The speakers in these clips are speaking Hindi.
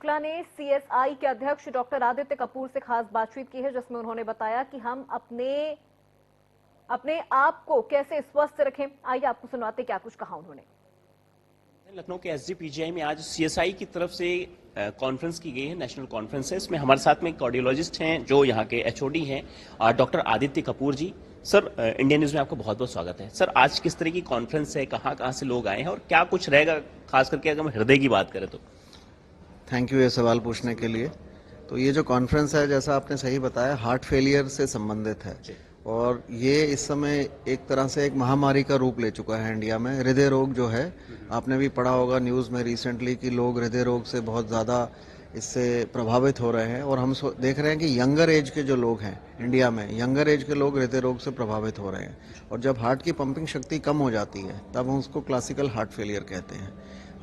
शुक्ला ने सीएसआई के अध्यक्ष डॉक्टर आदित्य कपूर से खास बातचीत की है, जिसमें उन्होंने बताया कि हम अपने आप को कैसे स्वस्थ रखें। आइए आपको सुनवाते क्या कुछ कहा उन्होंने। लखनऊ के एसजीपीजीआई में आज सीएसआई की तरफ से कॉन्फ्रेंस की गई है, नेशनल कॉन्फ्रेंस है। इसमें हमारे साथ में कार्डियोलॉजिस्ट हैं जो यहाँ के एचओडी हैं, डॉक्टर आदित्य कपूर जी। सर, इंडिया न्यूज में आपका बहुत बहुत स्वागत है। सर, आज किस तरह की कॉन्फ्रेंस है, कहाँ कहाँ से लोग आए हैं और क्या कुछ रहेगा, खास करके अगर हम हृदय की बात करें तो? थैंक यू ये सवाल पूछने के लिए। तो ये जो कॉन्फ्रेंस है, जैसा आपने सही बताया, हार्ट फेलियर से संबंधित है और ये इस समय एक तरह से एक महामारी का रूप ले चुका है इंडिया में। हृदय रोग जो है, आपने भी पढ़ा होगा न्यूज़ में रिसेंटली कि लोग हृदय रोग से बहुत ज़्यादा इससे प्रभावित हो रहे हैं और हम देख रहे हैं कि यंगर एज के जो लोग हैं इंडिया में, यंगर एज के लोग हृदय रोग से प्रभावित हो रहे हैं। और जब हार्ट की पंपिंग शक्ति कम हो जाती है तब हम उसको क्लासिकल हार्ट फेलियर कहते हैं।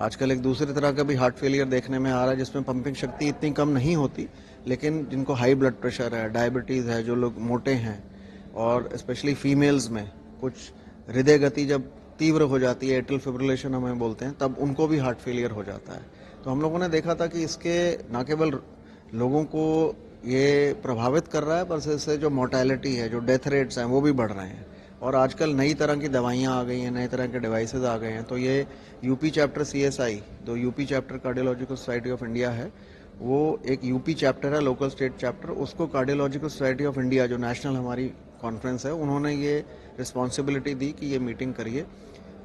आजकल एक दूसरी तरह का भी हार्ट फेलियर देखने में आ रहा है जिसमें पंपिंग शक्ति इतनी कम नहीं होती, लेकिन जिनको हाई ब्लड प्रेशर है, डायबिटीज़ है, जो लोग मोटे हैं और स्पेशली फीमेल्स में कुछ हृदय गति जब तीव्र हो जाती है, एट्रियल फिब्रिलेशन हमें बोलते हैं, तब उनको भी हार्ट फेलियर हो जाता है। तो हम लोगों ने देखा था कि इसके न केवल लोगों को ये प्रभावित कर रहा है, पर इससे जो मोर्टेलिटी है, जो डेथ रेट्स हैं, वो भी बढ़ रहे हैं। और आजकल नई तरह की दवाइयाँ आ गई हैं, नए तरह के डिवाइसेस आ गए हैं। तो ये यूपी चैप्टर सीएसआई, जो UP chapter cardiological society of India है, वो एक यूपी चैप्टर है, लोकल स्टेट चैप्टर, उसको कार्डियोलॉजिकल सोसाइटी ऑफ इंडिया जो नेशनल हमारी कॉन्फ्रेंस है, उन्होंने ये रिस्पॉन्सिबिलिटी दी कि ये मीटिंग करिए।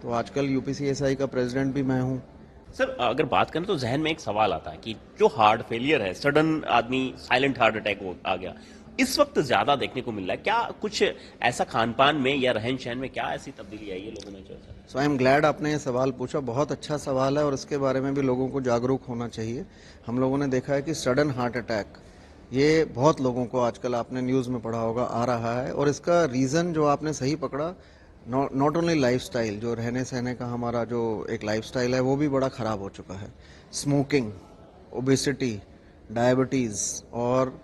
तो आजकल यूपी सीएसआई का प्रेसिडेंट भी मैं हूँ। सर, अगर बात करें तो जहन में एक सवाल आता है कि जो हार्ट फेलियर है, सडन आदमी साइलेंट हार्ट अटैक आ गया, इस वक्त ज्यादा देखने को मिल रहा है। क्या कुछ ऐसा खान पान में या रहन सहन में क्या ऐसी तब्दीली आई है लोगों में? सो आई एम ग्लैड आपने ये सवाल पूछा, बहुत अच्छा सवाल है और इसके बारे में भी लोगों को जागरूक होना चाहिए। हम लोगों ने देखा है कि सडन हार्ट अटैक ये बहुत लोगों को आजकल, आपने न्यूज़ में पढ़ा होगा, आ रहा है। और इसका रीज़न जो आपने सही पकड़ा, नॉट ओनली लाइफस्टाइल, जो रहने सहने का हमारा जो एक लाइफस्टाइल है वो भी बड़ा ख़राब हो चुका है। स्मोकिंग, ओबेसिटी, डायबिटीज़ और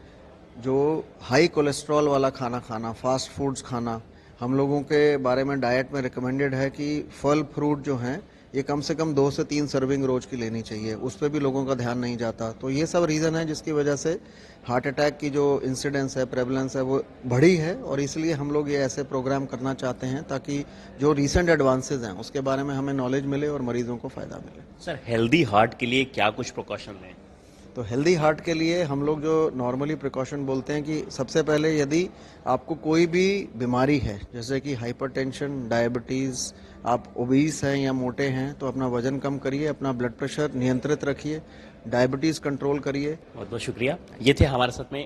जो हाई कोलेस्ट्रॉल वाला खाना खाना, फास्ट फूड्स खाना। हम लोगों के बारे में डाइट में रिकमेंडेड है कि फल फ्रूट जो हैं ये कम से कम 2 से 3 सर्विंग रोज की लेनी चाहिए, उस पर भी लोगों का ध्यान नहीं जाता। तो ये सब रीज़न है जिसकी वजह से हार्ट अटैक की जो इंसिडेंस है, प्रेवलेंस है, वो बढ़ी है। और इसलिए हम लोग ये ऐसे प्रोग्राम करना चाहते हैं ताकि जो रिसेंट एडवांसेज हैं उसके बारे में हमें नॉलेज मिले और मरीजों को फ़ायदा मिले। सर, हेल्दी हार्ट के लिए क्या कुछ प्रिकॉशन लें? तो हेल्दी हार्ट के लिए हम लोग जो नॉर्मली प्रिकॉशन बोलते हैं कि सबसे पहले यदि आपको कोई भी बीमारी है, जैसे कि हाइपरटेंशन, डायबिटीज़, आप ओबीस हैं या मोटे हैं, तो अपना वजन कम करिए, अपना ब्लड प्रेशर नियंत्रित रखिए, डायबिटीज़ कंट्रोल करिए। बहुत बहुत शुक्रिया। ये थे हमारे साथ में